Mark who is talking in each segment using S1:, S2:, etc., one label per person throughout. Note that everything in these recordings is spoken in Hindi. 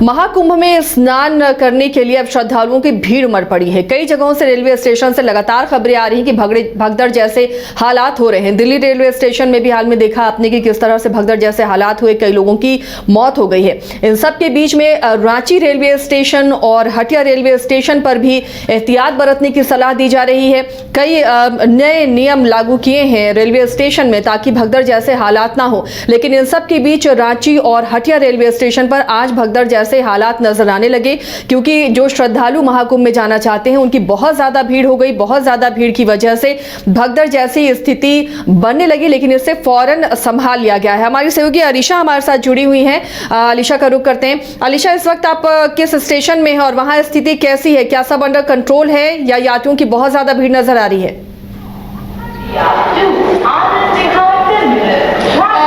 S1: महाकुंभ में स्नान करने के लिए अब श्रद्धालुओं की भीड़ उमड़ पड़ी है। कई जगहों से रेलवे स्टेशन से लगातार खबरें आ रही हैं कि भगदड़ जैसे हालात हो रहे हैं। दिल्ली रेलवे स्टेशन में भी हाल में देखा आपने कि किस तरह से भगदड़ जैसे हालात हुए, कई लोगों की मौत हो गई है। इन सब के बीच में रांची रेलवे स्टेशन और हटिया रेलवे स्टेशन पर भी एहतियात बरतने की सलाह दी जा रही है। कई नए नियम लागू किए हैं रेलवे स्टेशन में ताकि भगदड़ जैसे हालात ना हो। लेकिन इन सब के बीच रांची और हटिया रेलवे स्टेशन पर आज भगदड़ जैसे हालात नजर आने लगे, क्योंकि जो श्रद्धालु महाकुंभ में जाना चाहते हैं उनकी बहुत ज्यादा भीड़ हो गई। बहुत ज्यादा भीड़ की वजह से भगदड़ जैसी स्थिति बनने लगी, लेकिन इससे फौरन संभाल लिया गया है। हमारी सहयोगी अलीशा हमारे साथ जुड़ी हुई हैं। अलीशा का रुख करते हैं। अलीशा, इस वक्त आप किस स्टेशन में हैं और वहां स्थिति कैसी है? क्या सब अंडर कंट्रोल है या यात्रियों की बहुत ज्यादा भीड़ नजर आ रही है?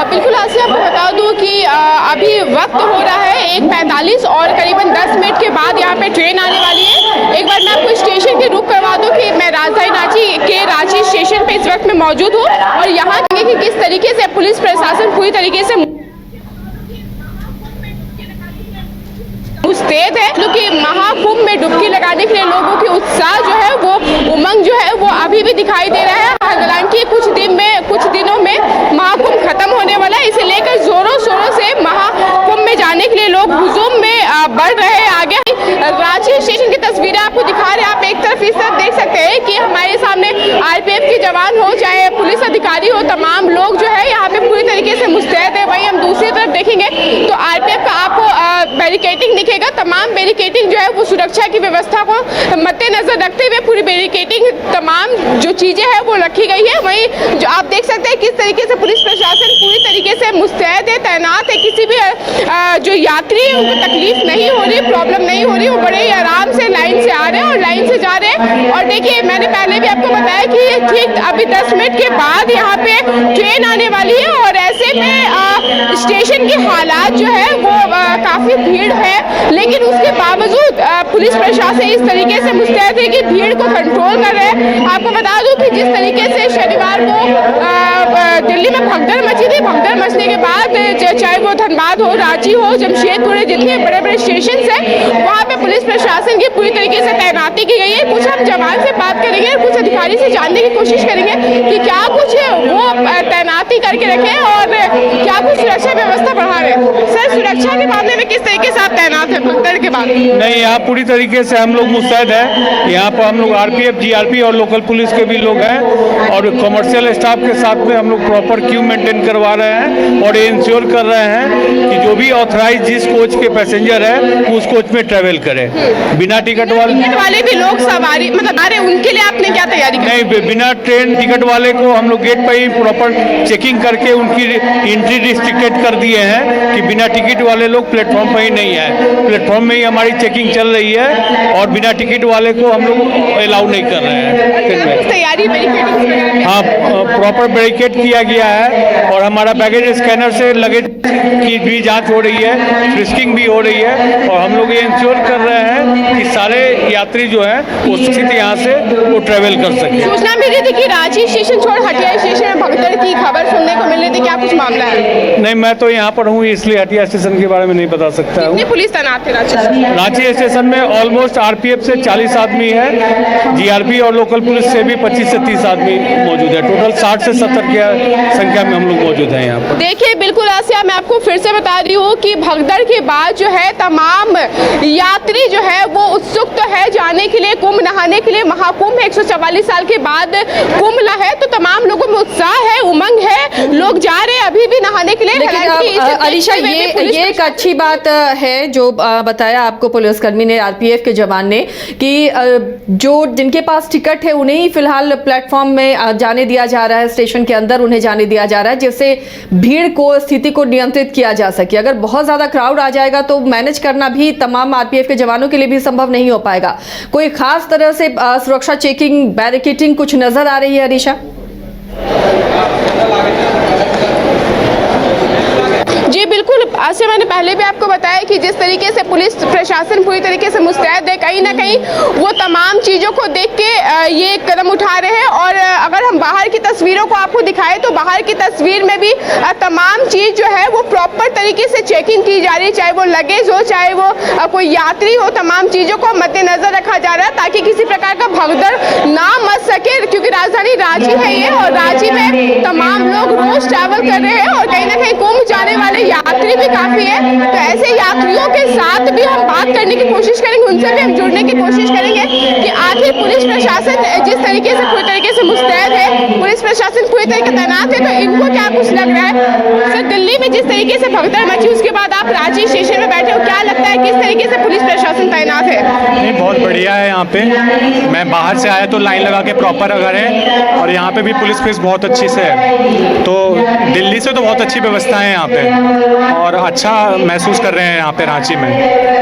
S2: बिल्कुल आसिया, आपको बता दूं कि अभी वक्त हो रहा है 1:45 और करीबन 10 मिनट के बाद यहाँ पे ट्रेन आने वाली है। एक बार मैं आपको स्टेशन के रुख करवा दूं कि मैं राजधानी रांची के रांची स्टेशन पे इस वक्त में मौजूद हूँ और यहाँ कि किस तरीके से पुलिस प्रशासन पूरी तरीके से मुस्तैद है, क्योंकि महाकुंभ में डुबकी लगाने के लिए लोगों की उत्साह जो है वो उमंग जो है वो अभी भी दिखाई दे रहा है। हालांकि कुछ दिनों में महाकुंभ खत्म होने वाला है, इसे लेकर जोरों शोरों से महाकुंभ में जाने के लिए लोग हुजूम में बढ़ रहे हैं। आगे रांची स्टेशन की तस्वीरें आपको दिखा रहे हैं। आप एक तरफ इस तरफ देख सकते हैं कि हमारे सामने आरपीएफ के जवान हो चाहे पुलिस अधिकारी हो, तमाम लोग जो है यहाँ पे पूरी तरीके से मुस्तैद है। वहीं हम दूसरी तरफ देखेंगे तो आरपीएफ का आपको बैरिकेडिंग दिखेगा। तमाम बैरिकेडिंग जो है वो सुरक्षा की व्यवस्था को मद्देनजर रखते हुए पूरी बैरिकेडिंग तमाम जो चीजें हैं वो रखी गई है। वहीं जो आप देख सकते हैं किस तरीके से पुलिस प्रशासन पूरी तरीके से मुस्तैद है, तैनात है। किसी भी जो यात्री है उनको तकलीफ नहीं हो रही, प्रॉब्लम नहीं हो रही, वो बड़े ही आराम से लाइन से आ रहे हैं और लाइन से जा रहे हैं। और देखिए, मैंने पहले भी आपको बताया कि ठीक अभी 10 मिनट के बाद यहाँ पे ट्रेन आने वाली है और ऐसे में स्टेशन के हालात जो है वो काफी भीड़ है, लेकिन उसके बावजूद पुलिस प्रशासन इस तरीके से मुस्तैद है कि भीड़ को कंट्रोल कर रहे हैं। आपको बता दूं कि जिस तरीके से शनिवार को दिल्ली में भगदड़ मची थी, भगदड़ मचने के बाद चाहे वो धनबाद हो, रांची हो, जमशेदपुर, जितने बड़े बड़े स्टेशन है वहाँ पे पुलिस प्रशासन की पूरी तरीके से तैनाती की गई है। कुछ हम जवान से बात करेंगे, कुछ अधिकारी से जानने की कोशिश करेंगे कि क्या कुछ वो तैनाती करके रखे और क्या कुछ सुरक्षा व्यवस्था बढ़ा रहे। सर, सुरक्षा के मामले में किस तरीके से आप तैनात है भगदड़ के बाद?
S3: नहीं, यहाँ पूरी तरीके से हम लोग मुस्तैद हैं। यहाँ पर हम लोग आरपीएफ, जीआरपी और लोकल पुलिस के भी लोग हैं और कमर्शियल स्टाफ के साथ में हम लोग प्रॉपर क्यू मेंटेन करवा रहे हैं और ये इंश्योर कर रहे हैं कि जो भी ऑथराइज जिस कोच के पैसेंजर है उस कोच में ट्रेवल करें। बिना टिकट
S2: वाले भी लोग सवारी मतलब आ रहे, उनके लिए आपने क्या तैयारी की?
S3: नहीं, बिना ट्रेन टिकट वाले को हम लोग गेट पर ही प्रॉपर चेकिंग करके उनकी एंट्री रिस्ट्रिक्टेड कर दिए हैं कि बिना टिकट वाले लोग प्लेटफॉर्म पर ही नहीं है। प्लेटफॉर्म में ही हमारी चेकिंग चल रही है और बिना टिकट वाले को हम लोग अलाउ नहीं कर रहे हैं।
S2: तैयारी
S3: हाँ, प्रॉपर बैरिकेड किया गया है और हमारा बैगेज स्कैनर से लगेज की भी जांच हो रही है, फ्रिस्किंग भी हो रही है और हम लोग ये इंश्योर कर रहे हैं कि सारे यात्री जो है वो स्थित यहाँ से वो ट्रेवल कर सके।
S2: सूचना मिली थी कि रांची स्टेशन छोड़ हटिया स्टेशन में भगदड़ की खबर सुनने को मिल रही थी, क्या कुछ मामला है?
S3: नहीं, मैं तो यहाँ पर हूँ इसलिए हटिया स्टेशन के बारे में नहीं बता सकता हूँ।
S2: पुलिस तैनात थे
S3: रांची स्टेशन में ऑलमोस्ट आरपीएफ से 40 आदमी है, जीआरपी और लोकल पुलिस से भी 25 से 30 आदमी मौजूद है। टोटल 60 से 70 की संख्या में हम लोग मौजूद हैं यहाँ पर।
S2: देखिए, बिल्कुल आसिया, मैं आपको फिर से बता रही हूँ कि भगदड़ के बाद जो है तमाम यात्री जो है वो उत्सुक तो है जाने के लिए, कुंभ नहाने के लिए। महाकुंभ 144 साल के बाद कुंभ है तो तमाम लोगों में उत्साह है, उमंग है, लोग जा रहे हैं अभी भी नहाने के लिए।
S1: लेकिन अलीशा, ये एक अच्छी बात है जो बताया आपको पुलिसकर्मी ने, आरपीएफ के जवान ने, कि जो जिनके पास टिकट है उन्हें ही फिलहाल प्लेटफॉर्म में जाने दिया जा रहा है, स्टेशन के अंदर उन्हें जाने दिया जा रहा है, जिससे भीड़ को, स्थिति को नियंत्रित किया जा सके। अगर बहुत ज्यादा क्राउड आ जाएगा तो मैनेज करना भी तमाम आरपीएफ के जवानों के लिए भी संभव नहीं हो पाएगा। कोई खास तरह से सुरक्षा चेकिंग, बैरिकेडिंग कुछ नजर आ रही है अलीशा?
S2: जी बिल्कुल, ऐसे मैंने पहले भी आपको बताया कि जिस तरीके से पुलिस प्रशासन पूरी तरीके से मुस्तैद है, कहीं ना कहीं वो तमाम चीज़ों को देख के ये कदम उठा रहे हैं। और अगर हम बाहर की तस्वीरों को आपको दिखाएं तो बाहर की तस्वीर में भी तमाम चीज़ जो है वो प्रॉपर तरीके से चेकिंग की जा रही है, चाहे वो लगेज हो, चाहे वो कोई यात्री हो, तमाम चीज़ों को मद्देनजर रखा जा रहा है ताकि किसी प्रकार का भगदड़ ना मच सके, क्योंकि राजधानी रांची है ये, और रांची में तमाम लोग रोज ट्रैवल कर रहे हैं और कहीं ना कहीं कुंभ जाने वाले यात्री भी काफी है। तो ऐसे यात्रियों के साथ भी हम बात करने की कोशिश करेंगे, उनसे भी हम जुड़ने की कोशिश करेंगे कि आखिर पुलिस प्रशासन जिस तरीके से पूरी तरीके से मुस्तैद है, पुलिस प्रशासन पूरी तरीके से तैनात है, तो इनको क्या कुछ लग रहा है। सर, दिल्ली में जिस तरीके से भगदड़ मची उसके बाद आप रांची स्टेशन में बैठे हो, क्या लगता है किस तरीके से पुलिस प्रशासन तैनात है?
S4: नहीं, बहुत बढ़िया है यहाँ पे। मैं बाहर से आया तो लाइन लगा के प्रॉपर अगर है, और यहाँ पे भी पुलिस फोर्स बहुत अच्छी से है, तो दिल्ली से तो बहुत अच्छी व्यवस्था है यहाँ पे और अच्छा महसूस कर रहे हैं यहाँ पे रांची में।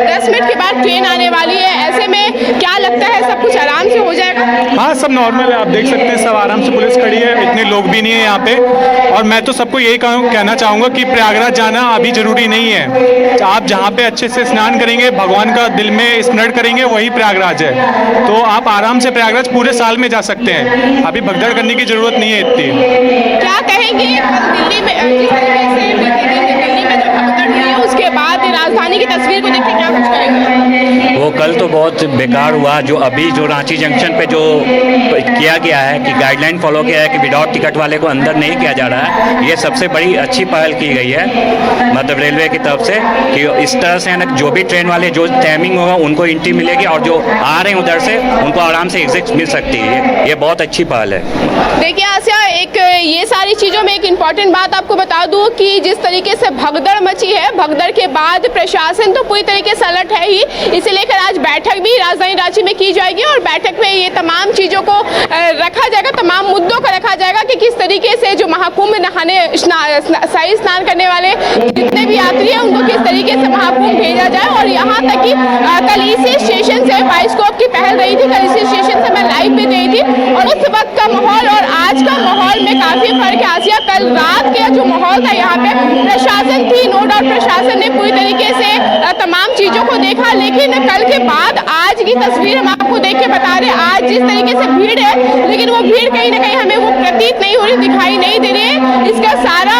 S2: 10 मिनट के बाद ट्रेन आने वाली है, ऐसे में क्या लगता है सब कुछ आराम से हो जाएगा?
S4: हाँ, सब नॉर्मल है, आप देख सकते हैं सब आराम से पुलिस खड़ी है, इतने लोग भी नहीं है यहाँ पे। और मैं तो सबको यही कहना चाहूँगा कि प्रयागराज जाना अभी ज़रूरी नहीं है। आप जहाँ पे अच्छे से स्नान करेंगे, भगवान का दिल में स्मरण करेंगे, वही प्रयागराज है। तो आप आराम से प्रयागराज पूरे साल में जा सकते हैं, अभी भगदड़ करने की ज़रूरत नहीं है इतनी।
S2: क्या कहेंगे दिल्ली में जिस तरीके से दिल्ली में जो भगदड़ हुई है उसके बाद राजधानी की तस्वीर को देख के क्या कुछ कहेंगे?
S5: वो कल तो बहुत बेकार हुआ, जो अभी जो रांची जंक्शन पे जो किया गया है कि गाइडलाइन फॉलो किया है कि विदाउट टिकट वाले को अंदर नहीं किया जा रहा है, ये सबसे बड़ी अच्छी पहल की गई है मतलब रेलवे की तरफ से कि इस तरह से है ना, जो भी ट्रेन वाले जो टाइमिंग होगा उनको एंट्री मिलेगी और जो आ रहे हैं उधर से उनको आराम से एग्जिट मिल सकती है। ये बहुत अच्छी पहल है।
S2: देखिए आसिया, एक ये सारी चीज़ों में एक इम्पॉर्टेंट बात आपको बता दूं कि जिस तरीके से भगदड़ मची है, भगदड़ के बाद प्रशासन तो पूरी तरीके से अलर्ट है ही, इसे लेकर आज बैठक भी राजधानी रांची में की जाएगी और बैठक में ये तमाम चीज़ों को रखा जाएगा, तमाम मुद्दों को रखा जाएगा कि किस तरीके से जो महाकुंभ नहाने शाही स्नान करने वाले जितने भी यात्री हैं उनको किस तरीके से महाकुंभ भेजा जाए। और यहाँ तक कि कल इसी स्टेशन से बाइस्कोप की पहल रही थी, कल इसी स्टेशन से मैं लाइव भी रही थी और उस वक्त का माहौल और आज का माहौल में काफी फर्क है। आसिया, कल रात का जो माहौल था यहाँ पे प्रशासन थी, नो डाउट प्रशासन ने पूरी तरीके से तमाम चीजों को देखा, लेकिन कल के बाद आज की तस्वीर हम आपको देख के बता रहे हैं। आज जिस तरीके से भीड़ है, लेकिन वो भीड़ कहीं ना कहीं हमें वो प्रतीत नहीं हो रही, दिखाई नहीं दे रही है। इसका सारा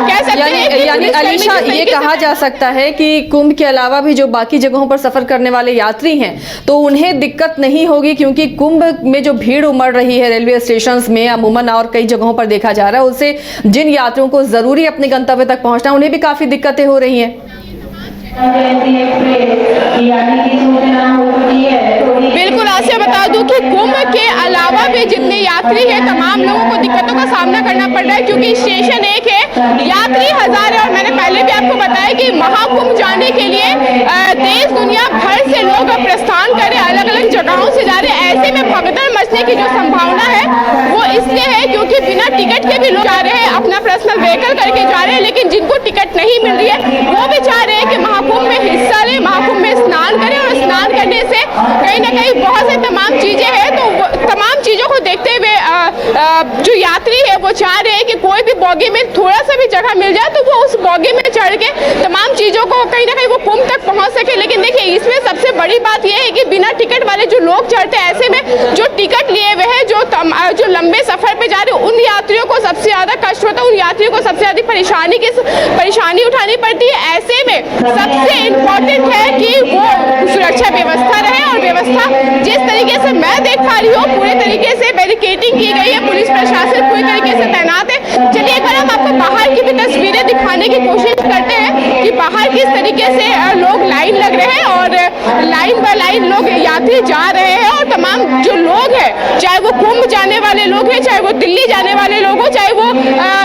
S2: कह सकते हैं
S1: यानी अलीशा, ये कहा जा सकता है कि कुंभ के अलावा भी जो बाकी जगहों पर सफर करने वाले यात्री हैं तो उन्हें दिक्कत नहीं होगी, क्योंकि कुंभ में जो भीड़ उमड़ रही है रेलवे स्टेशंस में अमूमन और कई जगहों पर देखा जा रहा है, उससे जिन यात्रियों को जरूरी अपने गंतव्य तक पहुंचना उन्हें भी काफी दिक्कतें हो रही हैं।
S2: बिल्कुल आसिया, बता दूं कि कुंभ के अलावा भी जितने यात्री हैं तमाम लोगों को दिक्कतों का सामना करना पड़ रहा है, क्योंकि स्टेशन एक है, यात्री हजार है और मैंने पहले भी आपको बताया कि महाकुंभ जाने के लिए देश दुनिया भर से लोग प्रस्थान कर रहे, अलग अलग जगहों से जा रहे। ऐसे में भगदड़ मचने की जो संभावना है वो इसलिए है क्योंकि बिना टिकट के भी लोग जा रहे हैं, अपना पर्सनल व्हीकल करके जा रहे हैं, लेकिन जिनको टिकट नहीं मिल रही है वो भी चाह रहे हैं कि महाकुंभ में हिस्सा लें, महाकुंभ में स्नान करें और स्नान करने से कहीं ना कहीं बहुत से तमाम चीजें हैं। तो तमाम चीजों को देखते हुए जो यात्री है वो चाह रहे हैं कि कोई भी बॉगी में थोड़ा सा भी जगह मिल जाए तो वो उस बॉगी में चढ़ के तमाम चीजों को कहीं ना कहीं वो कुंभ तक पहुंच सके। लेकिन देखिए, इसमें सबसे बड़ी बात यह है कि बिना टिकट वाले जो लोग चढ़ते हैं, ऐसे में जो टिकट लिए हुए हैं, जो लंबे सफर पे जा रहे हैं, उन यात्रियों को सबसे ज्यादा कष्ट होता है, उन यात्रियों को सबसे ज्यादा परेशानी उठानी पड़ती है। ऐसे में सबसे इम्पोर्टेंट है कि वो सुरक्षा व्यवस्था रहे और व्यवस्था जिस तरीके से मैं देख पा रही हूँ पूरे तरीके से बैरिकेडिंग की गई है, पुलिस प्रशासन पूरी तरीके से तैनात है। चलिए एक बार हम आपको बाहर की भी तस्वीरें दिखाने की कोशिश करते हैं कि बाहर किस तरीके से लोग लाइन लग रहे हैं और लाइन बाय लाइन लोग यात्री जा रहे हैं और तमाम जो लोग हैं, चाहे वो कुंभ जाने वाले लोग हैं, चाहे वो दिल्ली जाने वाले लोग हो, चाहे वो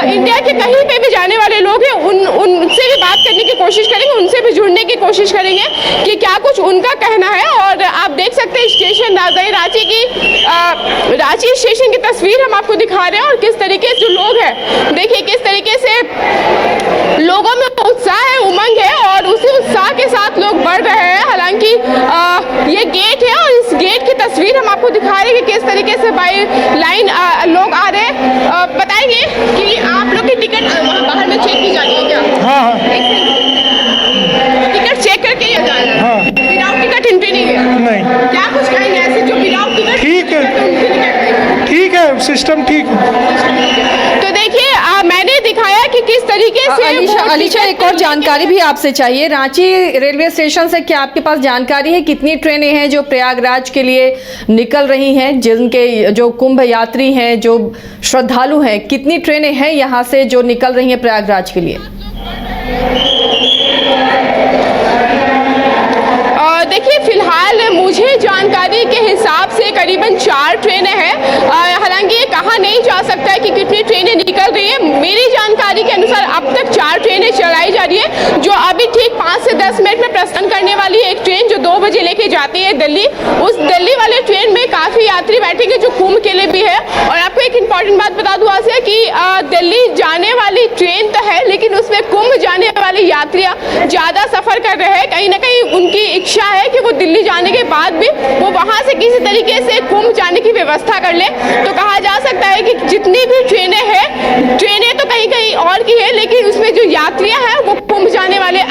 S2: इंडिया के कहीं पे भी जाने वाले लोग हैं, उनसे भी बात करने की कोशिश करेंगे, उनसे भी जुड़ने की कोशिश करेंगे कि क्या कुछ उनका कहना है। और आप देख सकते हैं स्टेशन राजधानी रांची की रांची स्टेशन की तस्वीर हम आपको दिखा रहे हैं और किस तरीके से जो लोग हैं, देखिए किस तरीके से लोगों में उत्साह है, उमंग है और उसी उत्साह के साथ लोग बढ़ रहे हैं। हालांकि ये गेट है और इस गेट की तस्वीर हम आपको दिखा रहे हैं कि किस तरीके से बाई लाइन लोग आ रहे हैं। बताएंगे कि आप लोग की टिकट बाहर में चेक की जानी है क्या?
S6: हाँ
S2: टिकट चेक करके ही जाना है?
S6: हाँ।
S2: विदाउट टिकट एंट्री नहीं है?
S6: नहीं।
S2: क्या कुछ कहेंगे ऐसे जो विदाउट टिकट?
S6: ठीक है, ठीक है, सिस्टम ठीक है।
S2: तो देखिए मैंने दिखाया कि किस तरीके से
S1: अलीशा एक और जानकारी भी आपसे चाहिए। रांची रेलवे स्टेशन से क्या आपके पास जानकारी है कितनी ट्रेनें हैं जो प्रयागराज के लिए निकल रही हैं, जिनके जो कुंभ यात्री हैं, जो श्रद्धालु हैं, कितनी ट्रेनें हैं यहाँ से जो निकल रही हैं प्रयागराज के लिए?
S2: देखिए फिलहाल मुझे जानकारी के हिसाब से करीबन 4 ट्रेनें हैं। हालांकि ये कहा नहीं जा सकता है कि कितनी ट्रेनें निकल रही है। मेरी जानकारी के अनुसार अब तक 4 ट्रेनें चलाई जा रही है, जो अभी ठीक 5 से 10 मिनट में प्रस्थान करने वाली है। एक ट्रेन जो 2 बजे लेके जाती है दिल्ली, उस दिल्ली वाले ट्रेन में काफ़ी यात्री बैठेंगे जो कुंभ के लिए भी है। और आपको एक इम्पॉर्टेंट बात बता दूँ आसिया कि दिल्ली जाने वाली ट्रेन तो है, लेकिन उसमें कुंभ जाने वाले यात्रियाँ ज़्यादा सफ़र कर रहे हैं। कहीं ना कहीं उनकी इच्छा है कि वो दिल्ली जाने के बाद भी वो वहाँ से किसी तरीके से कुंभ जाने की व्यवस्था कर ले। तो कहा जा सकता है कि जितनी भी ट्रेनें हैं, ट्रेनें तो कहीं कहीं और की है, लेकिन उसमें जो यात्रियाँ हैं वो कुंभ जाने वाले,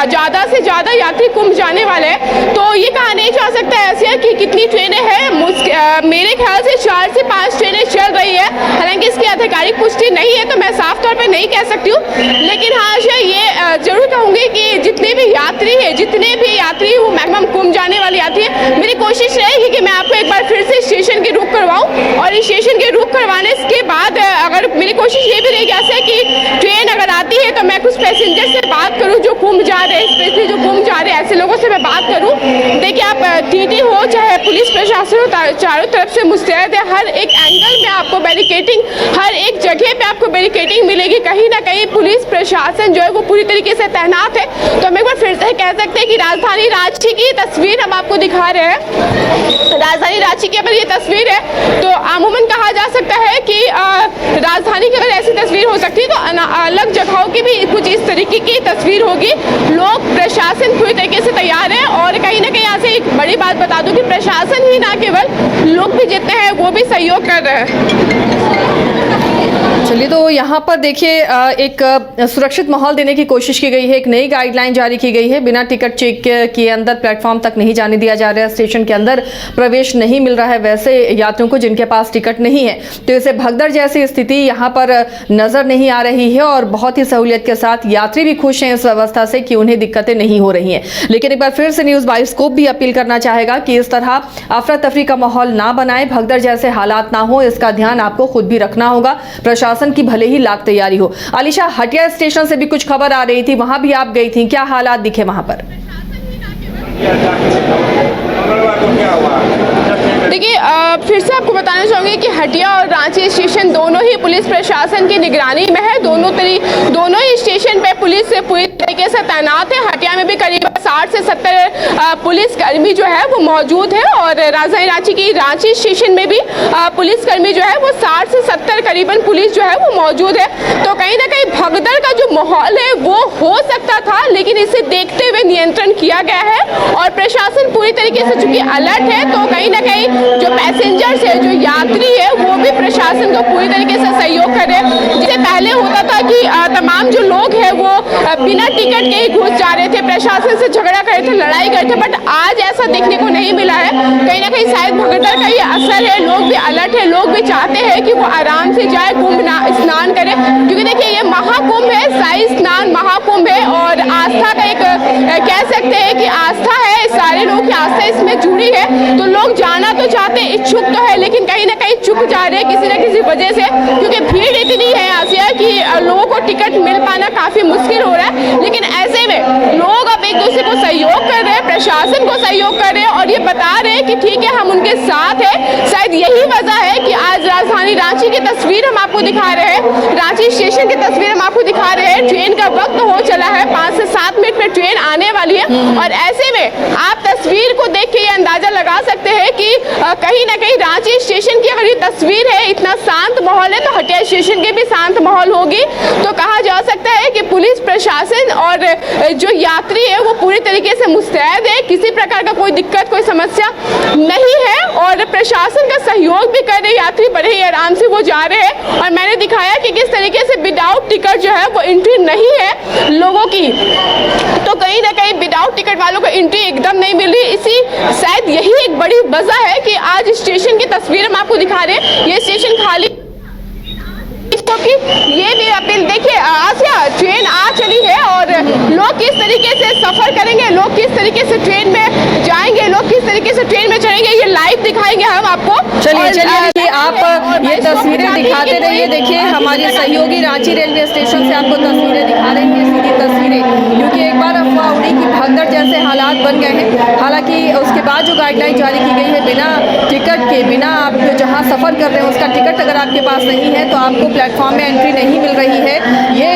S2: ज़्यादा से ज़्यादा यात्री कुंभ जाने वाले हैं। तो ये कहा नहीं जा सकता है ऐसे कि कितनी ट्रेनें हैं। मेरे ख्याल से 4 से 5 ट्रेनें चल रही है। हालांकि इसकी आधिकारिक पुष्टि नहीं है तो मैं साफ तौर पर नहीं कह सकती हूँ, लेकिन हाँ ये जरूर कहूँगी कि जितने भी यात्री वो मैक्सिमम कुंभ जाने वाले यात्री है। मेरी कोशिश रहेगी कि मैं आपको एक बार फिर से स्टेशन की रुक करवाऊँ, और इस स्टेशन के रुक करवाने के बाद अगर मेरी कोशिश ये भी रहेगी ऐसे कि ट्रेन अगर आती है तो मैं कुछ पैसेंजर से बात करूँ जो कुंभ जा रहे हैं, स्पेशली जो कुंभ जा रहे हैं ऐसे लोगों से मैं बात करूँ। देखिए आप टीटी हो चाहे पुलिस प्रशासन हो, चारों तरफ से मुस्तैद है। हर एक एंगल में आपको बैरिकेटिंग, हर एक जगह पे आपको बैरिकेटिंग मिलेगी। कहीं ना कहीं पुलिस प्रशासन जो है वो पूरी तरीके से तैनात है। तो हम एक बार फिर से कह सकते हैं कि राजधानी रांची की तस्वीर हम आपको दिखा रहे हैं। राजधानी रांची की अगर ये तस्वीर है तो अमूमन कहा जा सकता है कि राजधानी की अगर ऐसी तस्वीर हो सकती है तो अलग जगहों की भी कुछ इस तरीके की तस्वीर होगी। लोग, प्रशासन पूरी तरीके से तैयार है। और कहीं ना कहीं यहाँ से एक बड़ी बात बता दूं कि प्रशासन ही ना केवल लोग भी जितने हैं वो भी सहयोग कर रहे हैं।
S1: चलिए, तो यहाँ पर देखिए एक सुरक्षित माहौल देने की कोशिश की गई है। एक नई गाइडलाइन जारी की गई है, बिना टिकट चेक किए अंदर प्लेटफॉर्म तक नहीं जाने दिया जा रहा है, स्टेशन के अंदर प्रवेश नहीं मिल रहा है वैसे यात्रियों को जिनके पास टिकट नहीं है। तो इसे भगदड़ जैसी स्थिति यहाँ पर नजर नहीं आ रही है और बहुत ही सहूलियत के साथ यात्री भी खुश हैं इस व्यवस्था से कि उन्हें दिक्कतें नहीं हो रही हैं। लेकिन एक बार फिर से न्यूज़ बाइस्कोप भी अपील करना चाहेगा कि इस तरह अफरा तफरी का माहौल ना बनाए, भगदड़ जैसे हालात ना हो, इसका ध्यान आपको खुद भी रखना होगा। प्रशासन की भले ही लाख तैयारी हो। अलीशा, हटिया स्टेशन से भी कुछ खबर आ रही थी, वहां भी आप गई थी, क्या हालात दिखे वहां पर?
S2: देखिए फिर से आपको बताना चाहूँगी कि हटिया और रांची स्टेशन दोनों ही पुलिस प्रशासन की निगरानी में है। दोनों ही स्टेशन पे पुलिस पूरी तरीके से तैनात है। हटिया में भी करीब 60 से 70 पुलिसकर्मी जो है वो मौजूद है, और राजधानी रांची की रांची स्टेशन में भी पुलिसकर्मी जो है वो 60 से 70 करीबन पुलिस जो है वो मौजूद है। तो कहीं ना कहीं भगदड़ का जो माहौल है वो हो सकता था, लेकिन इसे देखते हुए नियंत्रण किया गया है और प्रशासन पूरी तरीके से चूंकि अलर्ट है, तो कहीं ना कहीं जो पैसेंजर्स है, जो यात्री है, वो भी प्रशासन को पूरी तरीके से सहयोग कर रहे हैं। जैसे पहले होता था कि तमाम जो लोग हैं वो बिना टिकट के ही घुस जा रहे थे, प्रशासन से झगड़ा कर रहे थे, लड़ाई करते, बट आज ऐसा देखने को नहीं मिला है। कहीं ना कहीं शायद भगदड़ का ये असर है, लोग भी अलर्ट है, लोग भी चाहते हैं कि वो आराम से जाए, कुंभ स्नान करें, क्योंकि देखिए ये महाकुंभ है, शाही स्नान महाकुंभ है और आस्था का एक कह सकते हैं कि आस्था है, सारे लोगों की आस्था इसमें जुड़ी है। तो लोग जाना तो चाहते, इच्छुक तो है, लेकिन कहीं ना कहीं चुक जा रहे हैं किसी न किसी वजह से, क्योंकि भीड़ इतनी है आसिया कि लोगों को टिकट मिल पाना काफी मुश्किल हो रहा है। लेकिन ऐसे में लोग अब एक दूसरे को सहयोग कर रहे हैं, प्रशासन को सहयोग कर रहे हैं और ये बता रहे हैं कि ठीक है हम उनके साथ हैं। शायद यही वजह है कि आज राजधानी रांची की तस्वीर हम आपको दिखा रहे हैं, रांची स्टेशन की तस्वीर हम आपको दिखा रहे हैं। ट्रेन का वक्त हो चला है, 5 से 7 मिनट में ट्रेन आने वाली है और ऐसे में आप तस्वीर को देख के ये अंदाजा लगा सकते हैं कि कहीं ना कहीं रांची स्टेशन की अगर ये तस्वीर है, इतना शांत माहौल है, तो हटिया स्टेशन के भी शांत माहौल होगी। तो कहा जा सकता है कि पुलिस प्रशासन और जो यात्री है वो पूरी तरीके से मुस्तैद है, किसी प्रकार का कोई दिक्कत, कोई समस्या नहीं है और प्रशासन का सहयोग भी कर रहे, यात्री बड़े ही आराम से वो जा रहे हैं। और मैंने दिखाया कि किस तरीके से विदाउट टिकट जो है वो एंट्री नहीं है लोगों की, तो कहीं ना कहीं विदाउट टिकट वालों को एंट्री एकदम नहीं मिल रही। इसी शायद यही एक बड़ी वजह है कि आज स्टेशन की तस्वीर हम आपको दिखा रहे हैं, ये स्टेशन खाली। कि ये भी अपील देखिए, आसिया ट्रेन आ चली है और लोग किस तरीके से सफर करेंगे, लोग किस तरीके से ट्रेन में जाएंगे, लोग किस तरीके से ट्रेन में चढ़ेंगे, ये लाइव दिखाएंगे हम आपको।
S1: चलिए आप ये तस्वीरें दिखाते रहिए। देखिए हमारी सहयोगी रांची रेलवे स्टेशन से आपको तस्वीरें दिखा रही हैं, सीधी तस्वीरें, क्योंकि एक बार अफवाह उड़ी कि भगदड़ जैसे हालात बन गए हैं। हालांकि उसके बाद जो गाइडलाइन जारी की गई है, बिना टिकट के, बिना आप जहाँ सफर कर रहे हैं उसका टिकट अगर आपके पास नहीं है तो आपको प्लेटफॉर्म में एंट्री नहीं मिल रही है। ये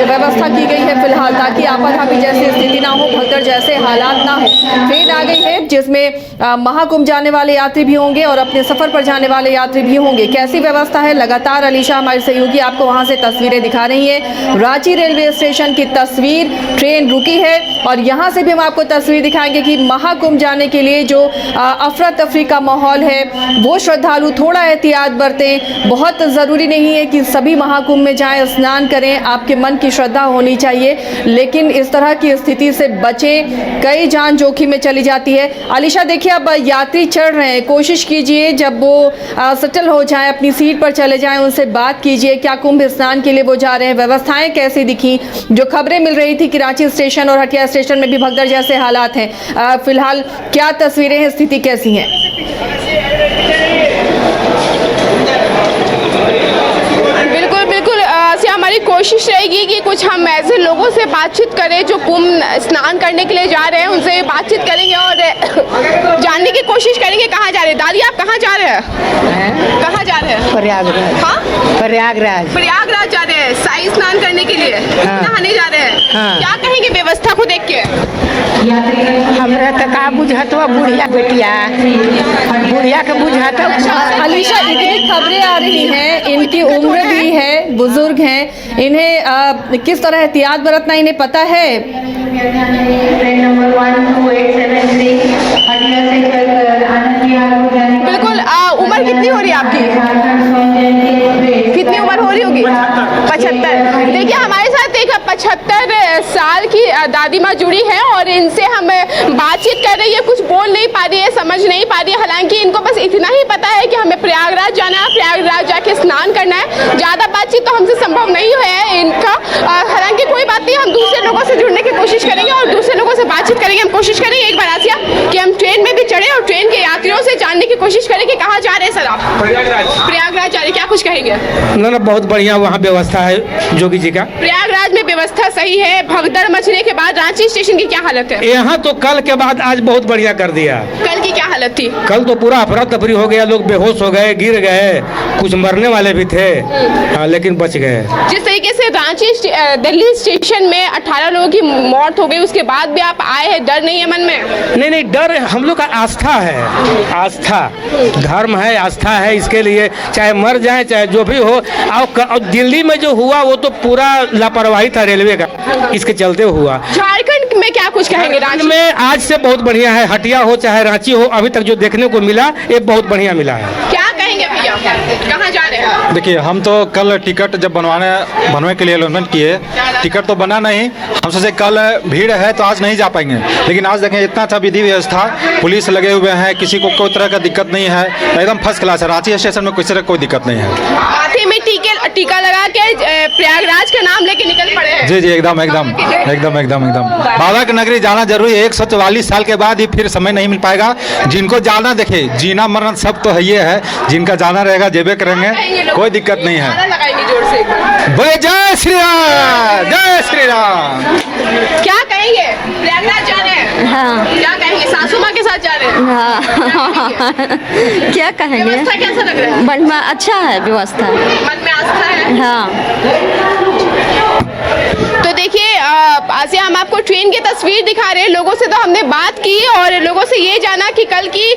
S1: व्यवस्था की गई है फिलहाल, ताकि आपाधापी जैसी स्थिति ना हो, भगदड़ जैसे हालात ना हो। ट्रेन आ गई है जिसमें महाकुंभ जाने वाले यात्री भी होंगे और अपने सफर पर जाने वाले यात्री भी होंगे। कैसी व्यवस्था है, लगातार अलीशा हमारी सहयोगी आपको वहां से तस्वीरें दिखा रही है। रांची रेलवे स्टेशन की तस्वीर, ट्रेन रुकी है और यहां से भी हम आपको तस्वीर दिखाएंगे कि महाकुंभ जाने के लिए जो अफरा तफरी का माहौल है, वो श्रद्धालु थोड़ा एहतियात बरतें। बहुत ज़रूरी नहीं है कि सभी महाकुंभ में जाएं, स्नान करें, आपके मन की श्रद्धा होनी चाहिए, लेकिन इस तरह की स्थिति से बचें, कई जान जोखिम में चली जाती है। अलीशा देखिए, अब यात्री चढ़ रहे हैं, कोशिश कीजिए जब वो सेटल हो जाएं, अपनी सीट पर चले जाएं, उनसे बात कीजिए, क्या कुंभ स्नान के लिए वो जा रहे हैं, व्यवस्थाएं कैसी दिखी। जो खबरें मिल रही थी कि रांची स्टेशन और हटिया स्टेशन में भी भगदड़ जैसे हालात हैं, फिलहाल क्या तस्वीरें हैं, स्थिति कैसी है?
S2: हमारी कोशिश रहेगी कि कुछ हम ऐसे लोगों से बातचीत करें जो कुंभ स्नान करने के लिए जा रहे हैं, उनसे बातचीत करेंगे और जानने की कोशिश करेंगे कहाँ जा रहे हैं। दादी, आप कहाँ जा रहे हैं? कहाँ जा रहे हैं?
S7: प्रयागराज।
S2: हाँ,
S7: प्रयागराज।
S2: प्रयागराज जा रहे हैं शाही स्नान करने के लिए, नहाने जा रहे हैं।
S7: हाँ।
S2: क्या कहेंगे व्यवस्था को देख के?
S7: हमरा तो का बुझाता, बुढ़िया बेटिया, बुढ़िया के बुझाता।
S1: अलीशा, इतनी खबरें आ रही हैं, इनकी उम्र भी है, बुजुर्ग हैं, इन्हें किस तरह एहतियात बरतना इन्हें पता है?
S2: बिल्कुल। उम्र कितनी हो रही है आपकी? कितनी उम्र हो रही होगी? 75। देखिए हमारे साथ एक 75 साल की दादी माँ जुड़ी है और इनसे हम बातचीत कर रही है, कुछ बोल नहीं पा रही है, समझ नहीं पा रही है। हालांकि इनको बस इतना ही पता है कि हमें प्रयागराज जाना है, प्रयागराज जाके स्नान करना है। ज़्यादा बातचीत तो हमसे संभव नहीं है इनका। हालांकि कोई बात नहीं, हम दूसरे लोगों से जुड़ने की कोशिश करेंगे और दूसरे लोगों से बातचीत करेंगे। हम कोशिश करेंगे एक बार आसिया कि हम ट्रेन में भी चढ़े और ट्रेन के यात्रियों से जानने की कोशिश करें कि कहाँ जा रहे हैं सर आप? प्रयागराज जा रहे, क्या कुछ कहेंगे?
S6: ना बहुत बढ़िया वहाँ व्यवस्था है जोगी जी का।
S2: प्रयागराज में व्यवस्था सही है। भगदड़ मचने के बाद रांची स्टेशन की क्या हालत है?
S6: यहाँ तो कल के बाद आज बहुत बढ़िया कर दिया।
S2: कल की क्या हालत थी?
S6: कल तो पूरा अफरा तफरी हो गया, लोग बेहोश हो गए, गिर गए, कुछ मरने वाले भी थे, हाँ, लेकिन बच गए।
S2: जिस तरीके से रांची दिल्ली स्टेशन में 18 लोगों की मौत हो गई, उसके बाद भी आप आए हैं, डर नहीं है मन में?
S6: नहीं, डर हम लोग का आस्था है, आस्था, धर्म है, आस्था है, इसके लिए चाहे मर जाए चाहे जो भी हो। और दिल्ली में जो हुआ वो तो पूरा लापरवाही था रेलवे का, इसके चलते हुआ।
S2: झारखंड में क्या कुछ कहेंगे? रांची
S6: में आज से बहुत बढ़िया है, हटिया हो चाहे रांची हो, अभी तक जो देखने को मिला ये बहुत बढ़िया मिला है।
S2: क्या कहेंगे भैया, कहाँ जा रहे हैं?
S8: देखिए, हम तो कल टिकट जब बनवाने के लिए अलॉटमेंट किए, टिकट तो बना नहीं, हम सोचे कल भीड़ है तो आज नहीं जा पाएंगे, लेकिन आज देखें इतना अच्छा विधि व्यवस्था, पुलिस लगे हुए हैं, किसी को कोई तरह का दिक्कत नहीं है, एकदम फर्स्ट क्लास है। रांची स्टेशन में किसी तरह कोई दिक्कत नहीं है।
S2: हाथी में टीका लगा के प्रयागराज का नाम लेके निकल पड़े हैं।
S8: जी एकदम बाबा की नगरी जाना जरूरी है। 144 साल के बाद ही फिर समय नहीं मिल पाएगा। जिनको जाना, देखे जीना मरना सब तो है, ये है, जिनका जाना रहेगा जेबे करेंगे, कोई दिक्कत नहीं है। जय श्री राम, जय श्री राम।
S2: क्या कहेंगे? प्रयागराज जा रहे हैं?
S9: हाँ।
S2: क्या कहेंगे? सासू माँ के साथ जा रहे हैं?
S9: हाँ। क्या कहेंगे?
S2: व्यवस्था कैसा लग रहा है?
S9: बढ़िया, अच्छा है व्यवस्था,
S2: मन में आस्था है।
S9: हाँ।
S2: तो देखिए आसिया, हम आपको ट्रेन की तस्वीर दिखा रहे हैं। लोगों से तो हमने बात की और लोगों से ये जाना कि कल की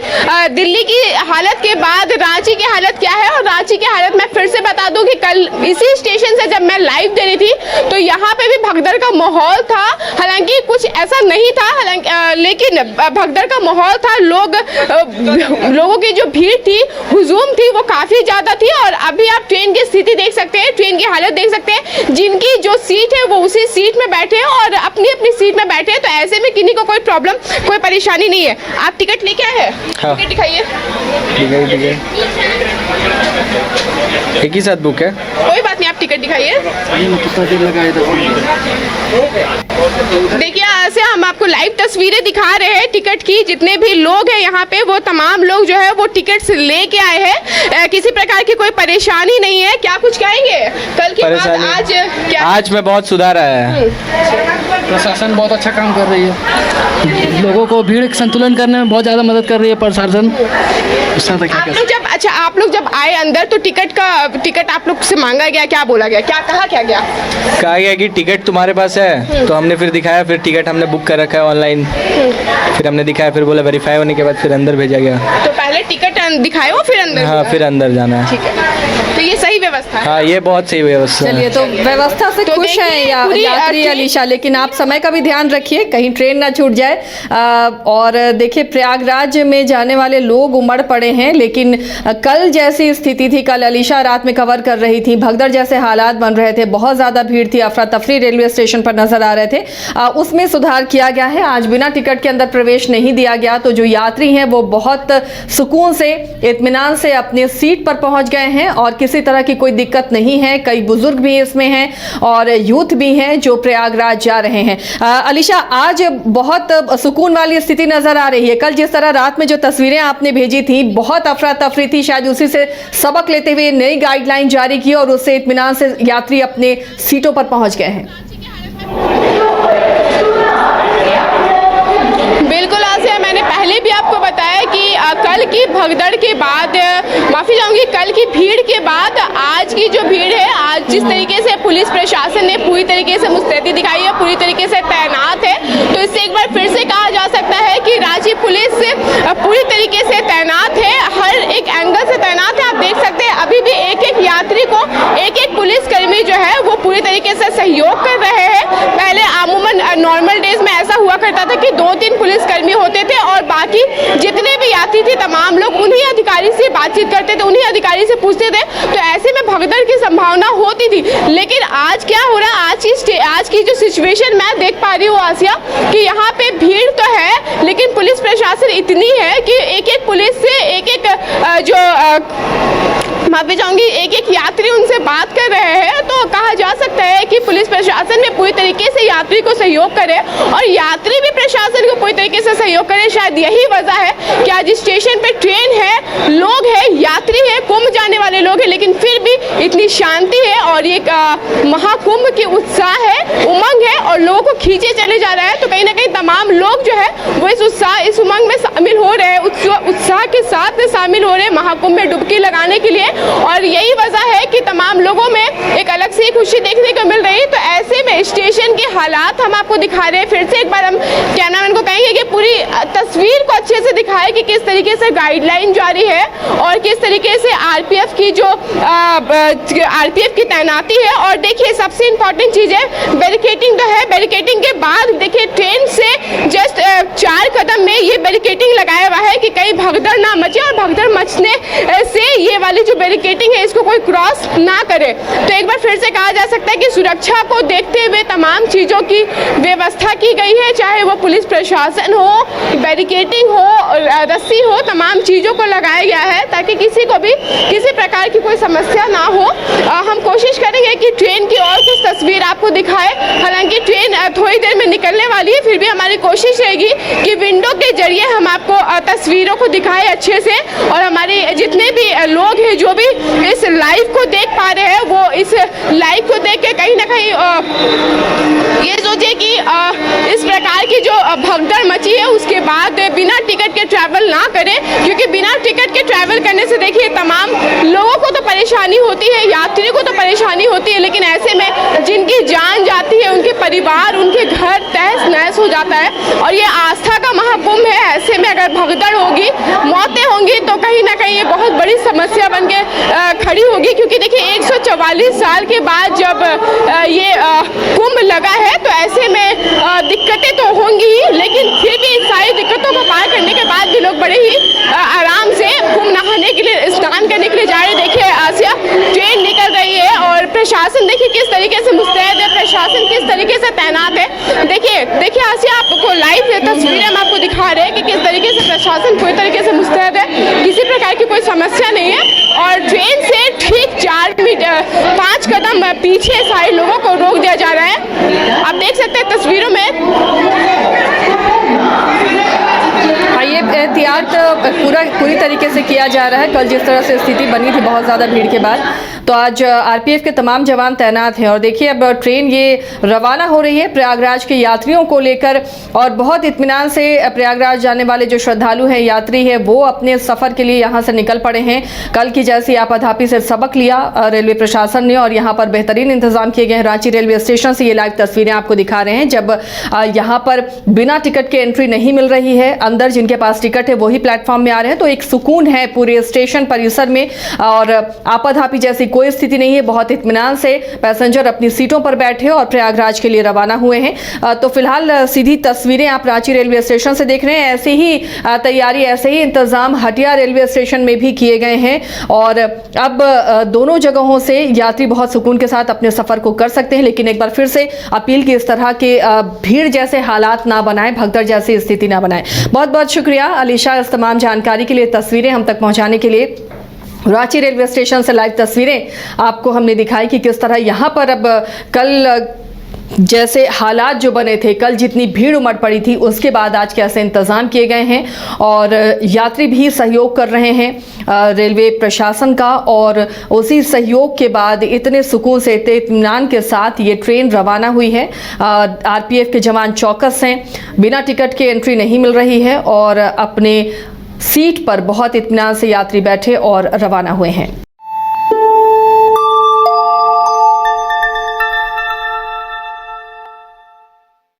S2: दिल्ली की हालत के बाद रांची की हालत क्या है। और रांची की हालत मैं फिर से बता दूं कि कल इसी स्टेशन से जब मैं लाइव दे रही थी तो यहाँ पे भी भगदड़ का माहौल था। हालांकि कुछ ऐसा नहीं था, लेकिन भगदड़ का माहौल था। लोगों की जो भीड़ थी, हुजूम थी, वो काफ़ी ज़्यादा थी। और अभी आप ट्रेन की स्थिति देख सकते हैं, ट्रेन की हालत देख सकते हैं। जिनकी जो सीट है वो उसी सीट में बैठे हैं और अपनी अपनी सीट में बैठे हैं। तो ऐसे में किन्हीं को कोई प्रॉब्लम, कोई परेशानी नहीं है। आप टिकट लेके आए हैं?
S10: हाँ।
S2: टिकट दिखाइए।
S10: ठीक है, एक ही साथ बुक है।
S2: कोई बात नहीं, आप टिकट दिखाइए। देखिए ऐसे हम आपको लाइव तस्वीरें दिखा रहे हैं टिकट की। जितने भी लोग हैं यहाँ पे, वो तमाम लोग जो है वो टिकट लेके आए हैं। किसी प्रकार की कोई परेशानी नहीं है। क्या कुछ कहेंगे कल के बाद? आज क्या,
S10: आज में बहुत सुधार आया है।
S6: प्रशासन बहुत अच्छा काम कर रही है, लोगों को भीड़ संतुलन करने में बहुत ज़्यादा मदद कर रही है प्रशासन।
S2: आप लोग जब आए अंदर तो टिकट आप लोग से मांगा गया, क्या बोला गया, क्या कहा गया?
S10: कहा गया कि टिकट तुम्हारे पास है। तो हमने फिर दिखाया, फिर टिकट हमने बुक कर रखा है ऑनलाइन। फिर हमने दिखाया, फिर बोला वेरीफाई होने के बाद फिर अंदर भेजा गया।
S2: तो पहले टिकट दिखाए हो फिर अंदर?
S10: हाँ, फिर अंदर जाना है।
S2: ठीक है, तो ये सही व्यवस्था है।
S10: हाँ, ये बहुत सही व्यवस्था है।
S1: चलिए, तो व्यवस्था से
S2: तो
S1: खुश हैं यात्री अलीशा, लेकिन आप समय का भी ध्यान रखिए, कहीं ट्रेन ना छूट जाए। और देखिए, प्रयागराज में जाने वाले लोग उमड़ पड़े हैं, लेकिन कल जैसी स्थिति थी, कल अलीशा रात में कवर कर रही थी, भगदड़ जैसे हालात बन रहे थे, बहुत ज़्यादा भीड़ थी, अफरा तफरी रेलवे स्टेशन पर नजर आ रहे थे। उसमें सुधार किया गया है। आज बिना टिकट के अंदर प्रवेश नहीं दिया गया, तो जो यात्री हैं वो बहुत सुकून से, इत्मीनान से अपने सीट पर पहुंच गए हैं और किसी तरह की कोई दिक्कत नहीं है। कई बुजुर्ग भी इसमें हैं और यूथ भी हैं जो प्रयागराज जा रहे हैं। अलीशा, आज बहुत सुकून वाली स्थिति नजर आ रही है। कल जिस तरह रात में जो तस्वीरें आपने भेजी थी, बहुत अफरा तफरी थी, शायद उसी से सबक लेते हुए नई गाइडलाइन जारी की और उससे इत्मीनान से यात्री अपने सीटों पर पहुंच गए हैं।
S2: बिल्कुल आसिया, मैंने पहले भी आपको बताया कि कल की भगदड़ के बाद, माफ़ी चाहूँगी, कल की भीड़ के बाद आज की जो भीड़ है, आज जिस तरीके से पुलिस प्रशासन ने पूरी तरीके से मुस्तैदी दिखाई है, पूरी तरीके से तैनात है, तो इससे एक बार फिर से कहा जा सकता है कि रांची पुलिस पूरी तरीके से तैनात है, हर एक एंगल से तैनात है। आप देख सकते हैं अभी भी एक एक यात्री को एक एक पुलिसकर्मी जो है वो पूरी तरीके से सहयोग कर रहे हैं। पहले आमूमन नॉर्मल डेज में ऐसा हुआ करता था कि 2-3 पुलिसकर्मी होते थे और बाकी जितने भी यात्री थे तमाम लोग उन्हीं अधिकारी से बातचीत करते थे, उन्हीं अधिकारी से पूछते थे। तो ऐसे में भगदड़ की संभावना होती थी। लेकिन आज क्या हो रहा है, आज की जो सिचुएशन मैं देख पा रही हूँ आसिया, कि यहाँ पे भीड़ तो है लेकिन पुलिस प्रशासन इतनी है कि एक एक पुलिस से एक माफी चाहूंगी, एक एक यात्री उनसे बात कर रहे हैं। तो कहा जा सकता है कि पुलिस प्रशासन में पूरी तरीके से यात्री को सहयोग करे और यात्री भी प्रशासन को पूरी तरीके से सहयोग करे। शायद यही वजह है कि आज स्टेशन पे ट्रेन है, लोग हैं, यात्री है, कुंभ जाने वाले लोग हैं, लेकिन फिर भी इतनी शांति है और ये महाकुंभ के उत्साह है, उमंग है और लोगों को खींचे चले जा रहा है। तो कहीं ना कहीं तमाम लोग जो है वो इस उत्साह, इस उमंग में शामिल हो रहे हैं, उत्साह के साथ शामिल हो रहे हैं महाकुंभ में डुबकी लगाने के लिए। और यही वजह है कि तमाम लोगों में एक अलग सी खुशी देखने को मिल रही है। तो ऐसे में स्टेशन के हालात हम आपको दिखा रहे हैं। फिर से एक बार हम कैमरामैन को कहेंगे कि पूरी तस्वीर को अच्छे से दिखाए कि किस तरीके से गाइडलाइन जारी है और किस तरीके से आरपीएफ की जो आरपीएफ की तैनाती है। और देखिए सबसे इंपॉर्टेंट चीज है बैरिकेडिंग तो है, बैरिकेडिंग के बाद देखिए ट्रेन से जस्ट 4 कदम में ये बैरिकेडिंग लगाया हुआ है कि कहीं भगदड़ ना मचे और भगदड़ मचने से ये वाली जो बैरिकेडिंग है इसको कोई क्रॉस ना करे। तो एक बार फिर से कहा जा सकता है कि सुरक्षा को देखते हुए तमाम चीज़ों की व्यवस्था की गई है, चाहे वो पुलिस प्रशासन हो, बैरिकेडिंग हो, रस्सी हो, तमाम चीज़ों को लगाया गया है ताकि किसी को भी किसी प्रकार की कोई समस्या ना हो। हम कोशिश करेंगे कि ट्रेन की और कुछ तस्वीर आपको दिखाए। हालांकि ट्रेन थोड़ी देर में निकलने वाली है, फिर भी हमारी कोशिश रहेगी कि विंडो के जरिए हम आपको तस्वीरों को दिखाएं अच्छे से और हमारे जितने भी लोग हैं जो भी इस लाइव को देख पा रहे हैं वो इस लाइव को देख के कहीं ना कहीं ये सोचे कि इस प्रकार की जो भगदड़ मची है उसके बाद बिना टिकट के ट्रैवल ना करें, क्योंकि बिना टिकट के ट्रैवल करने से देखिए तमाम लोगों को तो परेशानी होती है, यात्रियों को तो परेशानी होती है, लेकिन ऐसे में जिनकी जान जाती है, उनके परिवार, उनके घर तहस नहस हो जाता है। और ये आस्था का महाकुंभ है, ऐसे में अगर भगदड़ होगी, मौतें होंगी, तो कहीं ना कहीं ये बहुत बड़ी समस्या बन के खड़ी होगी। क्योंकि देखिए 144 साल के बाद जब ये कुंभ लगा है, तो ऐसे में दिक्कतें तो होंगी ही, लेकिन फिर भी इन सारी दिक्कतों को पार करने के बाद भी लोग बड़े ही आराम से कुंभ नहाने के लिए, स्नान करने के लिए जा रहे। देखिए आसिया, ट्रेन निकल गई है और प्रशासन देखिए किस तरीके से मुस्तैद है, प्रशासन किस तरीके से तैनात है। देखिए आसिया, आपको लाइव तस्वीरें हम आपको दिखा रहे हैं कि किस तरीके से प्रशासन पूरी तरीके से मुस्तैद है, किसी प्रकार की कोई समस्या नहीं है। और ट्रेन से ठीक 5 कदम पीछे सारे लोगों को रोक दिया जा रहा है। आप देख सकते हैं तस्वीरों में।
S1: ये एहतियात पूरी तरीके से किया जा रहा है। कल जिस तरह से स्थिति बनी थी बहुत ज़्यादा भीड़ के बाद, तो आज आरपीएफ के तमाम जवान तैनात हैं। और देखिए अब ट्रेन ये रवाना हो रही है प्रयागराज के यात्रियों को लेकर, और बहुत इत्मीनान से प्रयागराज जाने वाले जो श्रद्धालु हैं, यात्री हैं, वो अपने सफ़र के लिए यहाँ से निकल पड़े हैं। कल की जैसी आपाधापी से सबक लिया रेलवे प्रशासन ने, और यहाँ पर बेहतरीन इंतजाम किए गए हैं। रांची रेलवे स्टेशन से ये लाइव तस्वीरें आपको दिखा रहे हैं, जब यहाँ पर बिना टिकट के एंट्री नहीं मिल रही है, अंदर जिनके पास टिकट है वही प्लेटफॉर्म में आ रहे हैं। तो एक सुकून है पूरे स्टेशन परिसर में, और आपाधापी जैसी कोई स्थिति नहीं है। बहुत इत्मीनान से पैसेंजर अपनी सीटों पर बैठे और प्रयागराज के लिए रवाना हुए हैं। तो फिलहाल सीधी तस्वीरें आप रांची रेलवे स्टेशन से देख रहे हैं। ऐसे ही तैयारी, ऐसे ही इंतजाम हटिया रेलवे स्टेशन में भी किए गए हैं, और अब दोनों जगहों से यात्री बहुत सुकून के साथ अपने सफर को कर सकते हैं। लेकिन एक बार फिर से अपील की इस तरह के भीड़ जैसे हालात ना बनाएं, भगदड़ जैसी स्थिति ना बनाएं। बहुत बहुत शुक्रिया अलीशा इस तमाम जानकारी के लिए, तस्वीरें हम तक पहुंचाने के लिए। रांची रेलवे स्टेशन से लाइव तस्वीरें आपको हमने दिखाई कि किस तरह यहाँ पर अब कल जैसे हालात जो बने थे, कल जितनी भीड़ उमड़ पड़ी थी, उसके बाद आज कैसे इंतज़ाम किए गए हैं, और यात्री भी सहयोग कर रहे हैं रेलवे प्रशासन का। और उसी सहयोग के बाद इतने सुकून से, इतने इत्मीनान के साथ ये ट्रेन रवाना हुई है। आरपीएफ के जवान चौकस हैं, बिना टिकट के एंट्री नहीं मिल रही है, और अपने सीट पर बहुत इत्मीनान से यात्री बैठे और रवाना हुए हैं।